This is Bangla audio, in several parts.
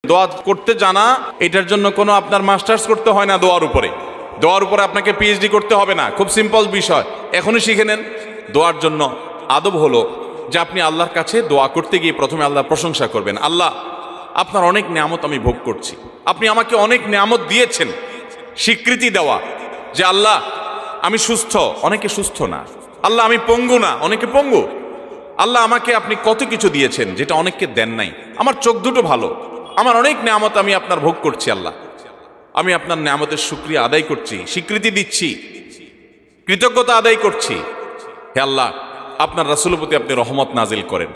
দোয়া করতে জানা এটার জন্য কোনো আপনার মাস্টার্স করতে হয় না। দোয়ার উপরে আপনাকে পিএইচডি করতে হবে না, খুব সিম্পল বিষয়, এখনই শিখে নেন। দোয়ার জন্য আদব হলো যে আপনি আল্লাহর কাছে দোয়া করতে গিয়ে প্রথমে আল্লাহর প্রশংসা করবেন। আল্লাহ, আপনার অনেক নিয়ামত আমি ভোগ করছি, আপনি আমাকে অনেক নিয়ামত দিয়েছেন। স্বীকৃতি দেওয়া যে আল্লাহ আমি সুস্থ, অনেকে সুস্থ না। আল্লাহ আমি পঙ্গু না, অনেকে পঙ্গু। আল্লাহ আমাকে আপনি কত কিছু দিয়েছেন যেটা অনেককে দেন নাই। আমার চোখ দুটো ভালো, আমার অনেক নিয়ামত আমি আপনার ভোগ করছি। আল্লাহ, আমি আপনার নিয়ামতের শুকরিয়া আদায় করছি, স্বীকৃতি দিচ্ছি, কৃতজ্ঞতা আদায় করছি। হে আল্লাহ, আপনার রাসূলের প্রতি আপনি রহমত নাজিল করেন।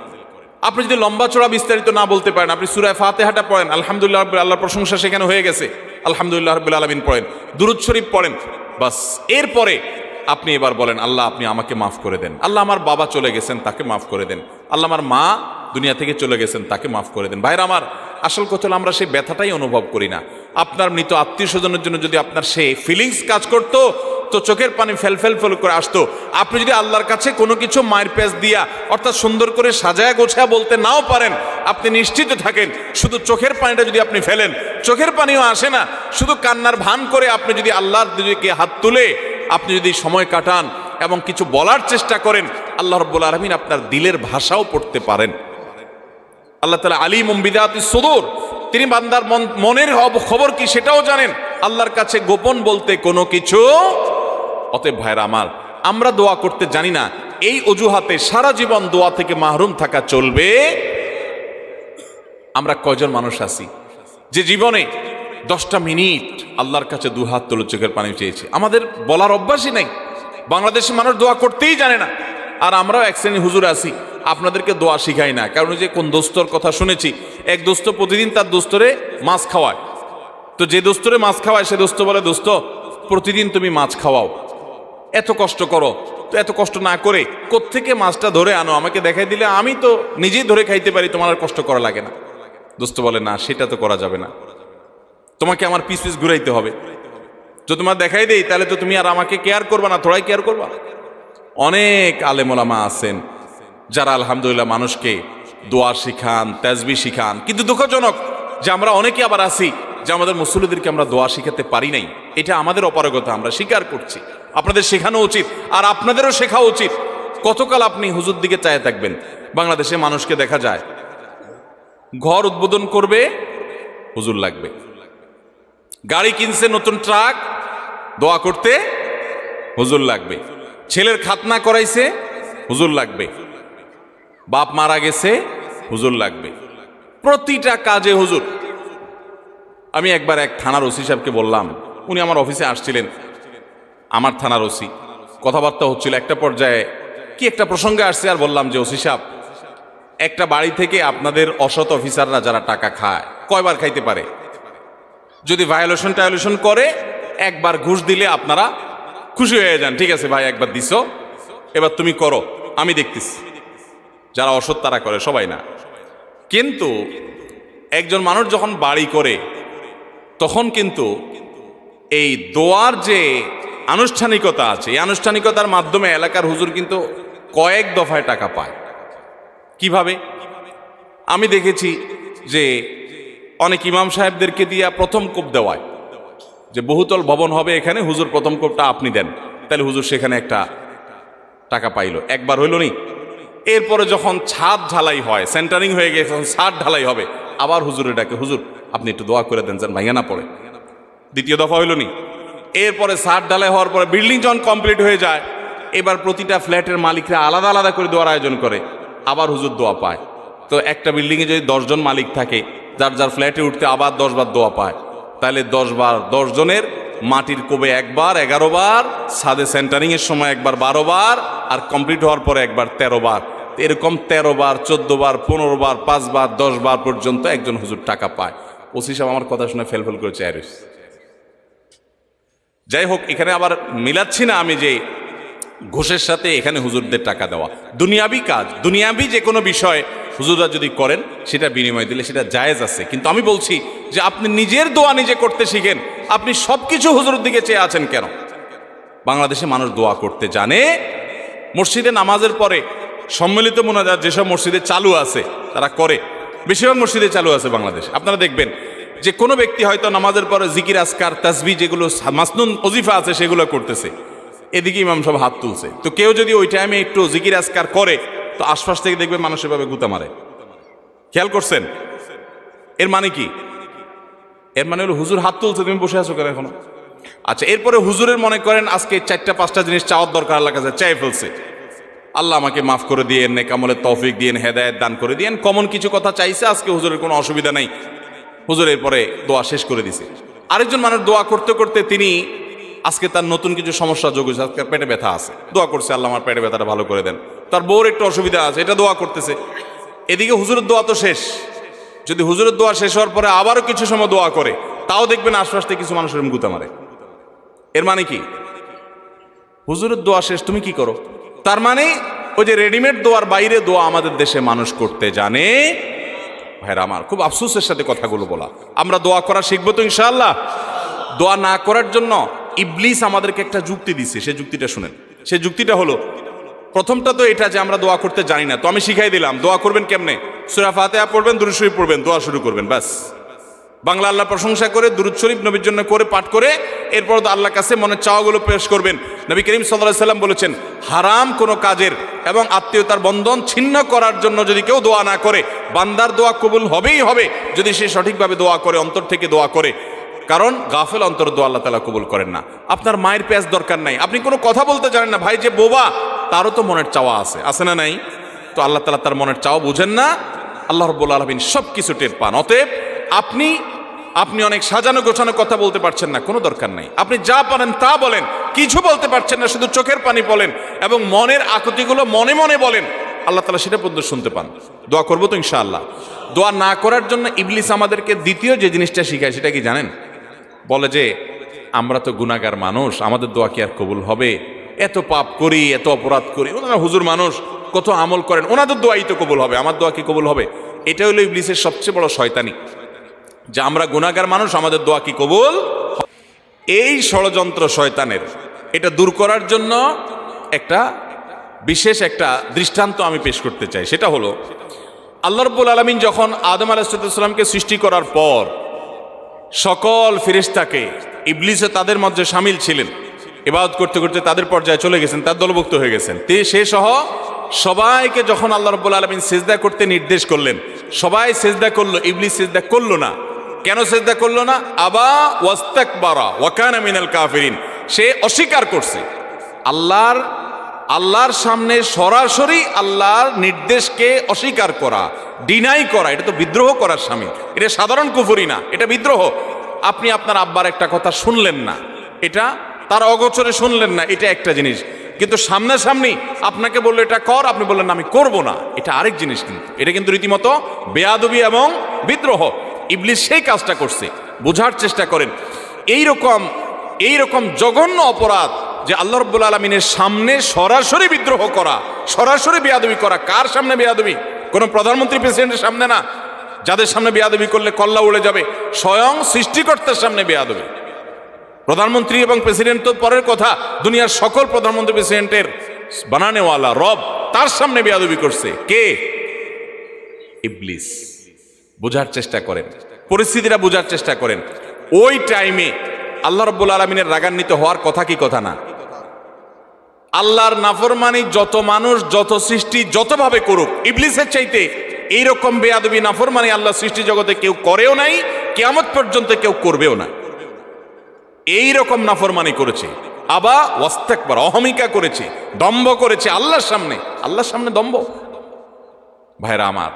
আপনি যদি লম্বা চড়া বিস্তারিত না বলতে পারেন, আপনি সূরা ফাতিহাটা পড়েন, আলহামদুলিল্লাহ রাব্বিল আলামিন, আল্লাহর প্রশংসা সেখানে হয়ে গেছে, আলহামদুলিল্লাহ রাব্বিল আলামিন পড়েন, দুরূদ শরীফ পড়েন, বাস। এরপরে আপনি এবার বলেন আল্লাহ আপনি আমাকে মাফ করে দেন। আল্লাহ আমার বাবা চলে গেছেন, তাকে মাফ করে দেন। আল্লাহ আমার মা দুনিয়া থেকে চলে গেছেন, তাকে মাফ করে দেন। ভাইরা আমার, আসল কথা হলো আমরা সেই ব্যথাটাই অনুভব করি না। আপনার মৃত আত্মীয় স্বজনের জন্য যদি আপনার সেই ফিলিংস কাজ করতো তো চোখের পানি ফেল করে আসতো। আপনি যদি আল্লাহর কাছে কোনো কিছু মায়ের পেঁচ দিয়া অর্থাৎ সুন্দর করে সাজায়া গোছায়া বলতে নাও পারেন, আপনি নিশ্চিত থাকেন শুধু চোখের পানিটা যদি আপনি ফেলেন, চোখের পানিও আসে না, শুধু কান্নার ভান করে আপনি যদি আল্লাহর দিকে হাত তুলে আপনি যদি সময় কাটান এবং কিছু বলার চেষ্টা করেন, আল্লাহ রাব্বুল আলামিন আপনার দিলের ভাষাও পড়তে পারেন। আল্লাহ তাআলা আলিমুম বিযাতিস সুদূর, তিনি বান্দার মনের খবর কি সেটাও জানেন। আল্লাহর কাছে গোপন বলতে কোনো কিছু। অতএব ভাইরা আমার, আমরা দোয়া করতে জানি না, এই অজুহাতে সারা জীবন দোয়া থেকে মাহরুম থাকা চলবে? আমরা কয়জন মানুষ আছি যে জীবনে 10টা মিনিট আল্লাহর কাছে দুহাত তুলে চোখের পানি চেয়েছে? আমাদের বলার অভ্যাসই নাই। বাংলাদেশের মানুষ দোয়া করতেই জানে না। আর আমরাও এক শ্রেণী হুজুর আছি, আপনাদেরকে দোয়া শিখাই না। কারণ যে কোন দোস্তর কথা শুনেছি, এক দোস্ত প্রতিদিন তার দোস্তরে মাছ খাওয়ায়। তো যে দোস্তরে মাছ খাওয়ায় সে দোস্ত বলে, দোস্ত প্রতিদিন তুমি মাছ খাওয়াও, এত কষ্ট করো, তো এত কষ্ট না করে কোত্থেকে মাছটা ধরে আনো, আমাকে দেখাই দিলে আমি তো নিজেই ধরে খাইতে পারি, তোমার আর কষ্ট করা লাগে না। দোস্ত বলে, না সেটা তো করা যাবে না, তোমাকে আমার পিস পিস ঘুরাইতে হবে। যদি তোমার দেখাই দেই তাহলে তো তুমি আর আমাকে কেয়ার করবা না, থোড়াই কেয়ার করবা। অনেক আলেম ওলামা আছেন যারা আলহামদুলিল্লাহ মানুষকে দোয়া শিখান, তাসবিহ শিখান, কিন্তু দুঃখজনক যে আমরা অনেকে আবার আছি যে আমাদের মুসল্লিদেরকে আমরা দোয়া শিখাতে পারি নাই। এটা আমাদের অপারগতা, আমরা স্বীকার করছি। আপনাদের শেখানো উচিত, আর আপনাদেরও শেখা উচিত। কতকাল আপনি হুজুর দিকে চায় থাকবেন? বাংলাদেশে মানুষকে দেখা যায় ঘর উদ্বোধন করবে, হুজুর লাগবে। গাড়ি কিনছে নতুন ট্রাক, দোয়া করতে হুজুর লাগবে। ছেলের খাতনা করাইছে, হুজুর লাগবে। বাপ মারা গেছে, হুজুর লাগবে। প্রতিটা কাজে হুজুর। আমি একবার এক থানার ওসি সাহেবকে বললাম, উনি আমার অফিসে আসছিলেন, আমার থানার ওসি, কথাবার্তা হচ্ছিল। একটা পর্যায়ে কি একটা প্রসঙ্গে আসছে, আর বললাম যে ওসি সাহেব, একটা বাড়ি থেকে আপনাদের অসৎ অফিসাররা যারা টাকা খায় কয়বার খাইতে পারে? যদি ভায়োলেশন করে একবার ঘুষ দিলে আপনারা খুশি হয়ে যান, ঠিক আছে ভাই একবার দিছো, এবার তুমি করো, আমি দেখতেছি। যারা অসৎ তারা করে, সবাই না। কিন্তু একজন মানুষ যখন বাড়ি করে তখন কিন্তু এই দোয়ার যে আনুষ্ঠানিকতা আছে, এই আনুষ্ঠানিকতার মাধ্যমে এলাকার হুজুর কিন্তু কয়েক দফায় টাকা পায়। কিভাবে? আমি দেখেছি যে অনেক ইমাম সাহেবদেরকে দিয়া প্রথম কোপ দেওয়ায়, যে বহুতল ভবন হবে এখানে, হুজুর প্রথম কোপটা আপনি দেন, তাহলে হুজুর সেখানে একটা টাকা পাইল। একবার হইল নি? এরপরে যখন ছাদ ঢালাই হয়, সেন্টারিং হয়ে গেছে, যখন ছাদ ঢালাই হবে, আবার হুজুরে ডাকে, হুজুর আপনি একটু দোয়া করে দেন যেন ভাঙা না পড়ে। দ্বিতীয় দফা হইল নি? এরপরে ছাদ ঢালাই হওয়ার পরে বিল্ডিং যখন কমপ্লিট হয়ে যায়, এবার প্রতিটা ফ্ল্যাটের মালিকরা আলাদা আলাদা করে দোয়ার আয়োজন করে, আবার হুজুর দোয়া পায়। তো একটা বিল্ডিংয়ে যদি 10 জন মালিক থাকে, যার যার ফ্ল্যাটে উঠতে আবার 10 বার দোয়া পায়, তাহলে 10 বার 10 জনের মাটির কোবে একবার 11 বার, ছাদে সেন্টারিং এর সময় একবার 12 বার, আর কমপ্লিট হওয়ার পরে একবার 13 বার। এরকম 13 বার, 14 বার, 15 বার, 5 বার, 10 বার পর্যন্ত একজন হুজুর টাকা পায়। ওসি সাহেব আমার কথা শুনে ফেল করে চেয়ে রয়েছে। যাই হোক, এখানে আবার মিলাচ্ছি না আমি যে ঘুষের সাথে এখানে হুজুরদের টাকা দেওয়া। দুনিয়াবি কাজ, দুনিয়াবি যে কোনো বিষয় হুজুররা যদি করেন সেটা বিনিময় দিলে সেটা জায়েজ আছে। কিন্তু আমি বলছি যে আপনি নিজের দোয়া নিজে করতে শিখেন। আপনি সব কিছু হুজুরের দিকে চেয়ে আছেন কেন? বাংলাদেশে মানুষ দোয়া করতে জানে। মসজিদে নামাজের পরে সম্মিলিত মোনাজাত যেসব মসজিদে চালু আছে তারা করে, বেশিরভাগ মসজিদে চালু আছে বাংলাদেশ। আপনারা দেখবেন যে কোনো ব্যক্তি হয়তো নামাজের পরে জিকির আসকার তাসবিহ যেগুলো মাসনুন ওজিফা আছে সেগুলো করতেছে, এদিকে ইমাম সব হাত তুলছে। তো কেউ যদি ওই টাইমে একটু জিকির আসকার করে তো আশপাশ থেকে দেখবে মানুষ এভাবে গুতা মারে। খেয়াল করছেন? এর মানে কি? এর মানে হলো হুজুর হাত তুলছে, তুমি বসে আছো কেন এখনো? আচ্ছা, এরপরে হুজুরের মনে করেন আজকে 4-5টা জিনিস চাওয়ার দরকার, আল্লাহ কাছে চাই ফেলছে, আল্লাহ আমাকে মাফ করে দিয়েন, নেক আমলের তৌফিক দিয়েন, হেদায়েত দান করে দিয়েন, কমন কিছু কথা চাইছে। আজকে হুজুরের কোনো অসুবিধা নাই, হুজুর এরপরে দোয়া শেষ করে দিছে। আরেকজন মানুষ দোয়া করতে করতে তিনি আজকে তার নতুন কিছু সমস্যা যোগ হয়েছে, আজকে পেটে ব্যথা আছে, দোয়া করছে আল্লাহ আমার পেটে ব্যথাটা ভালো করে দেন। তার বউর একটু অসুবিধা আছে, এটা দোয়া করতেছে। এদিকে হুজুরের দোয়া তো শেষ। যদি হুজুরের দোয়া শেষ হওয়ার পরে আবারও কিছু সময় দোয়া করে, তাও দেখবেন আশপাশ থেকে কিছু মানুষের গুতা মারে। এর মানে কি? হুজুরের দোয়া শেষ, তুমি কি করো? তার মানে ওই যে রেডিমেড দোয়ার বাইরে দোয়া আমাদের দেশে মানুষ করতে জানে। ভাইরা আমার, খুব আফসোসের সাথে কথাগুলো বলা। আমরা দোয়া করা শিখবো তো ইনশাআল্লাহ। দোয়া না করার জন্য ইবলিস আমাদেরকে একটা যুক্তি দিছে, সেই যুক্তিটা শুনেন। সেই যুক্তিটা হলো, প্রথমটা তো এটা যে আমরা দোয়া করতে জানি না, তো আমি শিখাই দিলাম দোয়া করবেন কেমনে। সূরা ফাতিহা পড়বেন, দুরূদ শরীফ পড়বেন, দোয়া শুরু করবেন, ব্যাস। বাংলা আল্লাহ প্রশংসা করে দুরূদ শরীফ নবীর জন্য করে পাঠ করে এরপর তো আল্লাহর কাছে মনের চাওয়াগুলো পেশ করবেন। নবী করিম সাল্লাল্লাহু আলাইহি সাল্লাম বলেছেন, হারাম কোনো কাজের এবং আত্মীয়তার বন্ধন ছিন্ন করার জন্য যদি কেউ দোয়া না করে, বান্দার দোয়া কবুল হবেই হবে যদি সে সঠিকভাবে দোয়া করে, অন্তর থেকে দোয়া করে। কারণ গাফেল অন্তর দোয়া আল্লাহ তাআলা কবুল করেন না। আপনার মায়ের পেঁয়াজ দরকার নাই, আপনি কোনো কথা বলতে জানেন না, ভাই যে বোবা, তারও তো মনের চাওয়া আছে, আছে না নাই? তো আল্লাহ তাআলা তার মনের চাওয়া বুঝেন না? আল্লাহ রাব্বুল আলামিন সব কিছু টের পান। অতএব আপনি অনেক সাজানো গোছানো কথা বলতে পারছেন না, কোনো দরকার নাই। আপনি যা পারেন তা বলেন, কিছু বলতে পারছেন না, শুধু চোখের পানি বলেন এবং মনের আকুতিগুলো মনে মনে বলেন, আল্লাহ তাআলা সেটা পর্যন্ত শুনতে পান। দোয়া করবো তো ইনশাআল্লাহ। দোয়া না করার জন্য ইবলিস আমাদেরকে দ্বিতীয় যে জিনিসটা শিখায় সেটা কি জানেন? বলে যে আমরা তো গুনাহগার মানুষ, আমাদের দোয়া কি আর কবুল হবে? এত পাপ করি, এত অপরাধ করি, ওনারা হুজুর মানুষ, কত আমল করেন, ওনাদের দোয়াই তো কবুল হবে, আমার দোয়া কি কবুল হবে? এটা হলো ইবলিসের সবচেয়ে বড় শয়তানি, যে আমরা গুনাহগার মানুষ, আমাদের দোয়া কি কবুল? এই ষড়যন্ত্র শয়তানের, এটা দূর করার জন্য একটা বিশেষ একটা দৃষ্টান্ত আমি পেশ করতে চাই। সেটা হলো, আল্লাহ রাব্বুল আলামিন যখন আদম আলাইহিস সালামকে সৃষ্টি করার পর সকল ফেরেশতাকে, ইবলিসে তাদের মধ্যে শামিল ছিলেন, ইবাদত করতে করতে তাদের পর্যায়ে চলে গেছেন, তার দলভুক্ত হয়ে গেছেন। সে সহ সবাইকে যখন আল্লাহ রাব্বুল আলামিন সিজদা করতে নির্দেশ করলেন, সবাই সিজদা করলো, ইবলিস সিজদা করলো না। কেন সিজদা করলো না? আবা ওয়াস্তাকবারা ওয়া কানা মিনাল কাফিরিন। সে অস্বীকার করছে। আল্লাহর সামনে সরাসরি আল্লাহর নির্দেশকে অস্বীকার করা, ডিনাই করা, এটা তো বিদ্রোহ করার শামিল। এটা সাধারণ কুফরি না, এটা বিদ্রোহ। আপনি আপনার আব্বার একটা কথা শুনলেন না, এটা তার অগোচরে শুনলেন না, এটা একটা জিনিস। কিন্তু সামনাসামনি আপনাকে বললো এটা কর, আপনি বললেন না আমি করব না, এটা আরেক জিনিস। কিন্তু এটা কিন্তু রীতিমতো বেয়াদবি এবং বিদ্রোহ। ইবলিস সেই কাজটা করছে। বোঝার চেষ্টা করেন, এইরকম জঘন্য অপরাধ যে আল্লাহ রাব্বুল আলামিনের সামনে সরাসরি বিদ্রোহ করা, সরাসরি বেয়াদবি করা। কার সামনে বেয়াদবি? কোনো প্রধানমন্ত্রী প্রেসিডেন্টের সামনে না, যাদের সামনে বেয়াদবি করলে কল্লা উড়ে যাবে। স্বয়ং সৃষ্টিকর্তার সামনে বেয়াদবি। প্রধানমন্ত্রী এবং প্রেসিডেন্ট তো পরের কথা, দুনিয়ার সকল প্রধানমন্ত্রী প্রেসিডেন্টের বানানেওয়ালা রব, তার সামনে বেয়াদবি করছে কে? ইবলিস। বোঝার চেষ্টা করেন, পরিস্থিতিটা বোঝার চেষ্টা করেন। ওই টাইমে আল্লাহ রাব্বুল আলামিনের রাগান্বিত হওয়ার কথা কি কথা না? আল্লাহর নাফরমানি যত মানুষ, যত সৃষ্টি যতভাবে করুক, ইবলিসের চাইতে এইরকম বেয়াদবি নাফরমানি আল্লাহ সৃষ্টি জগতে কেউ করেও নাই, কিয়ামত পর্যন্ত কেউ করবেও না। এইরকম নাফরমানি করেছে, আবা ওয়াস্তাকবার, অহমিকা করেছে, দম্ভ করেছে আল্লাহর সামনে দম্ভ। ভাইরা আমার,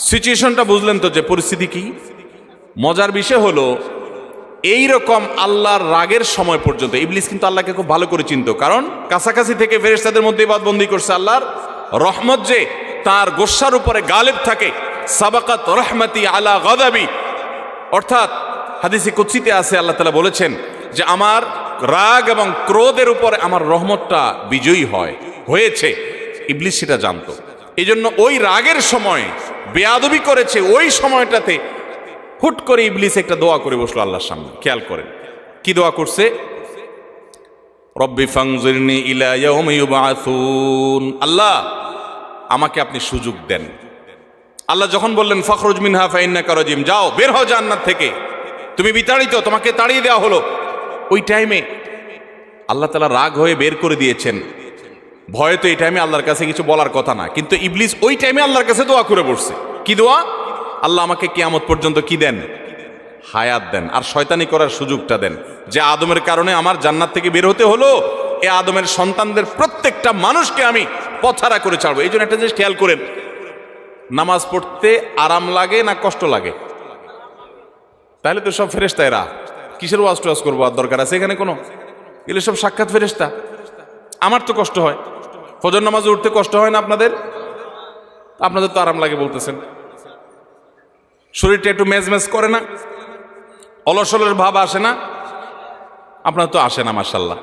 সিচুয়েশনটা বুঝলেন তো যে পরিস্থিতি কি? মজার বিষয় হলো, এইরকম আল্লাহর রাগের সময় পর্যন্ত ইবলিস কিন্তু আল্লাহকে খুব ভালো করে চিনত। কারণ কাছাকাছি থেকে ফেরেশতাদের মধ্যে ইবাদতবন্দি করছে। আল্লাহর রহমত যে তার গোস্সার উপরে গালিব থাকে, সাবাকাত রহমতি আলা গাদাবি, অর্থাৎ হাদিসে কুদসিতে আছে, আল্লাহ তাআলা বলেছেন যে আমার রাগ এবং ক্রোধের উপরে আমার রহমতটা বিজয়ী হয়েছে। ইবলিস সেটা জানতো। এই জন্য ওই রাগের সময় বেয়াদবি করেছে। ওই সময়টাতে হুট করে ইবলিস একটা দোয়া করে বসলো আল্লাহর সামনে। খেয়াল করেন কি দোয়া করছে? রব্বি ফানজিরনি ইলা ইয়াউমি ইউবআসুন। আল্লাহ, আমাকে আপনি সুযোগ দেন, আল্লাহ যখন বললেন ফখরুজ মিনহা ফাইন্নাকা রাজিম, যাও বের হও জান্নাত থেকে, তুমি বিতাড়িত, তোমাকে তাড়িয়ে দেওয়া হলো। ওই টাইমে আল্লাহ তাআলা রাগ হয়ে বের করে দিয়েছেন। ভয়ে তো এই টাইমে আল্লাহর কাছে কিছু বলার কথা না, কিন্তু ইবলিস ওই টাইমে আল্লাহর কাছে দোয়া করে বসছে। কি দোয়া? আল্লাহ আমাকে কিয়ামত পর্যন্ত কি দেন? হায়াত দেন, আর শয়তানি করার সুযোগটা দেন। যে আদমের কারণে আমার জান্নাত থেকে বের হতে হলো, এ আদমের সন্তানদের প্রত্যেকটা মানুষকে আমি পথহারা করে ছাড়বো। এই জন্য একটা জিনিস খেয়াল করেন, নামাজ পড়তে আরাম লাগে না কষ্ট লাগে? তাহলে তো সব ফেরেশতা, এরা কিসের ওয়াজ টোয়াজ করবো, আর দরকার আছে এখানে কোনো? এগুলো সব সাক্ষাৎ ফেরেশতা। আমার তো কষ্ট হয়, ফজর নামাজে উঠতে কষ্ট হয় না আপনাদের? আপনাদের তো আরাম লাগে বলতেছেন। শরীরটা একটু মেজমেজ করে না? অলসলের ভাব আসে না? আপনার তো আসে না মাশাআল্লাহ।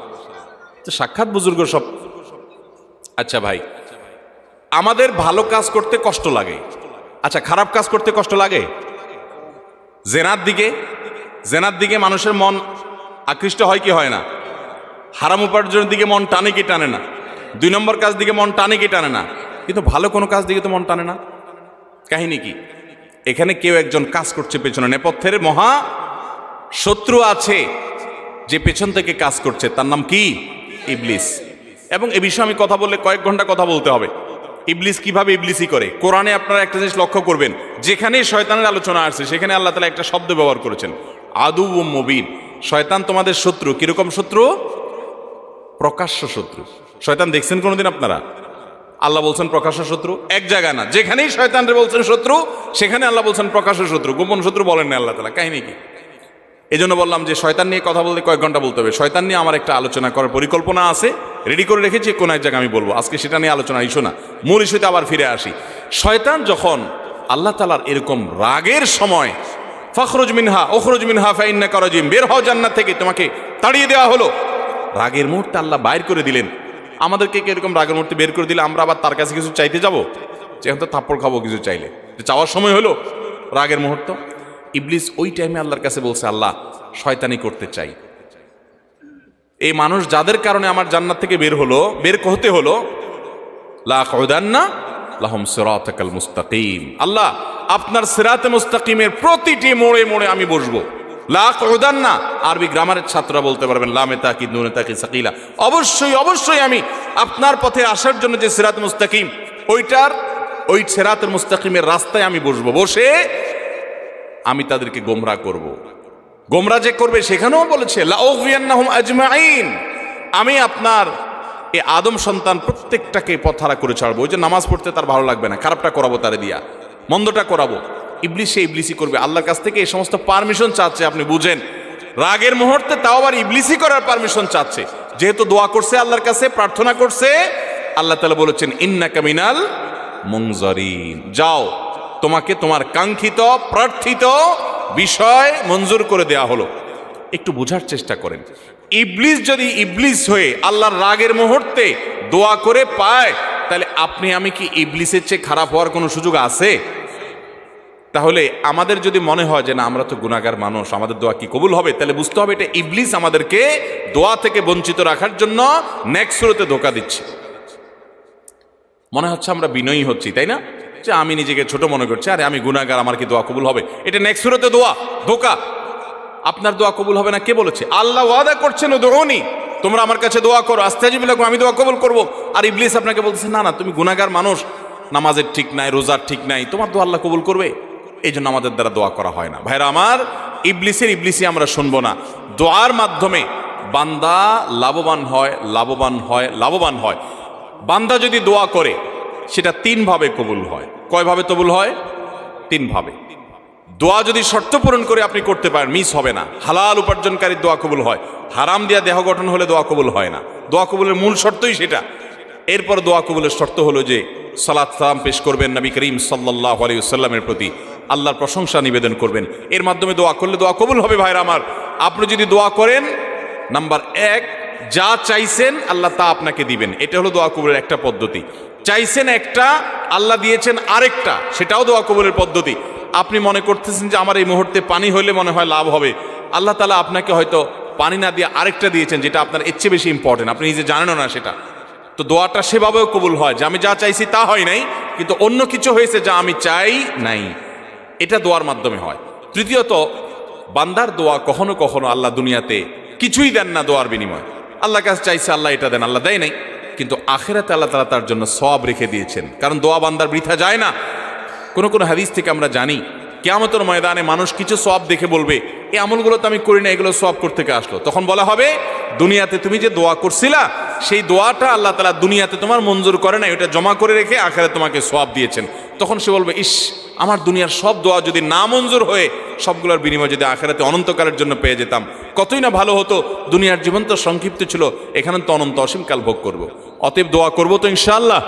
তো সাক্ষাৎ বুজুর্গ সব। আচ্ছা ভাই, আমাদের ভালো কাজ করতে কষ্ট লাগে, আচ্ছা খারাপ কাজ করতে কষ্ট লাগে? জেনার দিকে মানুষের মন আকৃষ্ট হয় কি হয় না? হারাম উপার্জনের দিকে মন টানে কি টানে না? 2 নম্বর কাজ দিকে মন টানে কি টানে না? কিন্তু ভালো কোনো কাজ দিকে তো মন টানে না। কাহিনী কি? এখানে কেউ একজন কাজ করছে, পেছনে নেপথ্যের মহা শত্রু আছে যে পেছন থেকে কাজ করছে, তার নাম কি? ইবলিস। এবং এ বিষয়ে আমি কথা বললে কয়েক ঘন্টা কথা বলতে হবে। ইবলিস কিভাবে ইবলিসই করে, কোরআনে আপনারা একটা জিনিস লক্ষ্য করবেন, যেখানে শয়তানের আলোচনা আসছে সেখানে আল্লাহ তাআলা একটা শব্দ ব্যবহার করেছেন, আদুউম মুবিন। শয়তান তোমাদের শত্রু। কিরকম শত্রু? প্রকাশ্য শত্রু। শয়তান দেখছেন কোনোদিন আপনারা? আল্লাহ বলছেন প্রকাশ্য শত্রু, এক জায়গা না, যেখানেই শয়তানরে বলছেন শত্রু সেখানে আল্লাহ বলছেন প্রকাশ্য শত্রু। গোপন শত্রু বলেন না আল্লাহ তাআলা। কাহিনী কি? এই জন্য বললাম যে শয়তান নিয়ে কথা বলতে কয়েক ঘন্টা বলতে হবে। শয়তান নিয়ে আমার একটা আলোচনা করার পরিকল্পনা আছে, রেডি করে রেখেছি, কোন এক জায়গায় আমি বলবো। আজকে সেটা নিয়ে আলোচনা ইস্যু না, মূল ইস্যুতে আবার ফিরে আসি। শয়তান যখন আল্লাহ তাআলার এরকম রাগের সময়, ফখরুজ মিনহা উখরুজ মিনহা ফাইন্নাকা রাজিম, বের হও জান্নাত থেকে, তোমাকে তাড়িয়ে দেওয়া হলো, রাগের মুহূর্তে আল্লাহ বাইর করে দিলেন। আমাদেরকে কি এরকম রাগের মুহূর্তে বের করে দিলে আমরা আবার তার কাছে কিছু চাইতে যাবো? যেখান তো থাপ্পড় খাবো কিছু চাইলে, চাওয়ার সময় হলো রাগের মুহূর্ত। ইবলিস ওই টাইমে আল্লাহর কাছে বলছে, আল্লাহ শয়তানি করতে চাই। এই মানুষ যাদের কারণে আমার জান্নাত থেকে বের হতে হলো, লা আকউদান্না লাহুম সিরাতাকাল মুস্তাকিম, আল্লাহ আপনার সিরাতে মুস্তাকিমের প্রতিটি মোড়ে মোড়ে আমি বসবো। লা আকউদান্না, আরবি গ্রামারের ছাত্ররা বলতে পারবেন, লামে তাকিদ নুনে তাকিদ সাকিলা, অবশ্যই আমি আপনার পথে আসার জন্য যে সিরাত মুস্তাকিম, ওই সিরাতুল মুস্তাকিমের রাস্তায় আমি বসবো। বসে আমি তাদেরকে গোমরাহ করব। গোমরাহ যে করবে সেখানেও বলেছে লা উগওয়িয়ান্নাহুম আজমাইন, আমি আপনার এই আদম সন্তান প্রত্যেকটাকে পথহারা করে ছাড়বো। ওই যে নামাজ পড়তে তার ভালো লাগবে না, খারাপটা করাবো তারে দিয়া, মন্দটা করাবো। ইবলিস সে ইবলিসই করবে। আল্লাহর কাছ থেকে এই সমস্ত পারমিশন চাচ্ছে, আপনি বুঝেন, রাগের মুহূর্তে তাও আবার ইবলিসই করার পারমিশন চাচ্ছে। যেহেতু দোয়া করছে আল্লাহর কাছে, প্রার্থনা করছে, আল্লাহ তাআলা বলেছেন ইন্নাকা মিনাল মুনজারিন, যাও তোমাকে তোমার কাঙ্ক্ষিত প্রার্থিত বিষয় মঞ্জুর করে দেয়া হলো। একটু বোঝার চেষ্টা করেন, ইবলিস যদি ইবলিস হয়ে আল্লাহর রাগের মুহূর্তে দোয়া করে পায়, তাহলে আপনি আমি কি ইবলিসের চেয়ে খারাপ হওয়ার কোনো সুযোগ আছে? তাহলে আমাদের যদি মনে হয় যে না আমরা তো গুনাহগার মানুষ, আমাদের দোয়া কি কবুল হবে, তাহলে বুঝতে হবে এটা ইবলিস আমাদেরকে দোয়া থেকে বঞ্চিত রাখার জন্য নেক্সট সুরতে ধোঁকা দিচ্ছে। মনে হচ্ছে আমরা বিনয়ী হচ্ছি, তাই না? যে আমি নিজেকে ছোট মনে করছি, আরে আমি গুনাহগার, আমার কি দোয়া কবুল হবে? এটা নেক্সট সুরতে ধোঁকা। আপনার দোয়া কবুল হবে না কে বলেছে? আল্লাহ ওয়াদা করছেন উদউনি, তোমরা আমার কাছে দোয়া করো, আস্তাজিব লাকুম, আমি দোয়া কবুল করব। আর ইবলিস আপনাকে বলতেছে না না, তুমি গুনাহগার মানুষ, নামাজের ঠিক নাই, রোজার ঠিক নাই, তোমার দোয়া আল্লাহ কবুল করবে? এই জন্য আমাদের দ্বারা দোয়া করা হয় না। ভাইরা আমার, ইবলিসই আমরা শুনবো না। দোয়ার মাধ্যমে বান্দা লাভবান হয়। বান্দা যদি দোয়া করে সেটা 3 ভাবে কবুল হয়। কয় ভাবে কবুল হয়? 3 ভাবে। দোয়া যদি শর্ত পূরণ করে আপনি করতে পারেন, মিস হবে না। হালাল উপার্জনকারীর দোয়া কবুল হয়, হারাম দিয়া দেহ গঠন হলে দোয়া কবুল হয় না। দোয়া কবুলের মূল শর্তই সেটা। এরপর দোয়া কবুলের শর্ত হলো যে সালাত সালাম পেশ করবেন নবী করিম সাল্লাল্লাহু আলাইহি ওয়াসাল্লামের প্রতি, আল্লাহর প্রশংসা নিবেদন করবেন। এর মাধ্যমে দোয়া করলে দোয়া কবুল হবে। ভাইরা আমার, আপনি যদি দোয়া করেন, নাম্বার 1, যা চাইছেন আল্লাহ তা আপনাকে দিবেন। এটা হলো দোয়া কবুলের একটা পদ্ধতি। চাইছেন একটা, আল্লাহ দিয়েছেন আরেকটা, সেটাও দোয়া কবুলের পদ্ধতি। আপনি মনে করতেছেন যে আমার এই মুহূর্তে পানি হইলে মনে হয় লাভ হবে, আল্লাহ তাআলা আপনাকে হয়তো পানি না দিয়ে আরেকটা দিয়েছেন যেটা আপনার এর চেয়ে বেশি ইম্পর্টেন্ট, আপনি নিজে জানেনও না সেটা। তো দোয়াটা সেভাবেও কবুল হয় যে আমি যা চাইছি তা হয় নাই, কিন্তু অন্য কিছু হয়েছে যা আমি চাই নাই, এটা দোয়ার মাধ্যমে হয়। তৃতীয়ত, বান্দার দোয়া কখনো কখনো আল্লাহ দুনিয়াতে কিছুই দেন না দোয়ার বিনিময়। আল্লাহর কাছে চাইছে আল্লাহ এটা দেন, আল্লাহ দেয় নাই, কিন্তু আখিরাতে আল্লাহ তাআলা তার জন্য সওয়াব রেখে দিয়েছেন, কারণ দোয়া বান্দার বৃথা যায় না। কোন কোন হাদিস থেকে আমরা জানি কিয়ামতের ময়দানে মানুষ কিছু সওয়াব দেখে বলবে এই আমলগুলো তো আমি করি না, এগুলো সওয়াব কোথা থেকে আসলো? তখন বলা হবে দুনিয়াতে তুমি যে দোয়া করছিলা সেই দোয়াটা আল্লাহ তাআলা দুনিয়াতে তোমার মঞ্জুর করে না, এটা জমা করে রেখে আখিরাতে তোমাকে সওয়াব দিয়েছেন। তখন সে বলবে ইস, আমার দুনিয়ার সব দোয়া যদি না মঞ্জুর হয়ে সবগুলোর বিনিময় যদি আখিরাতে অনন্তকালের জন্য পেয়ে যেতাম, কতই না ভালো হতো। দুনিয়ার জীবন তো সংক্ষিপ্ত ছিল, এখানে তো অনন্ত অসীমকাল ভোগ করব। অতএব দোয়া করব তো ইনশাআল্লাহ।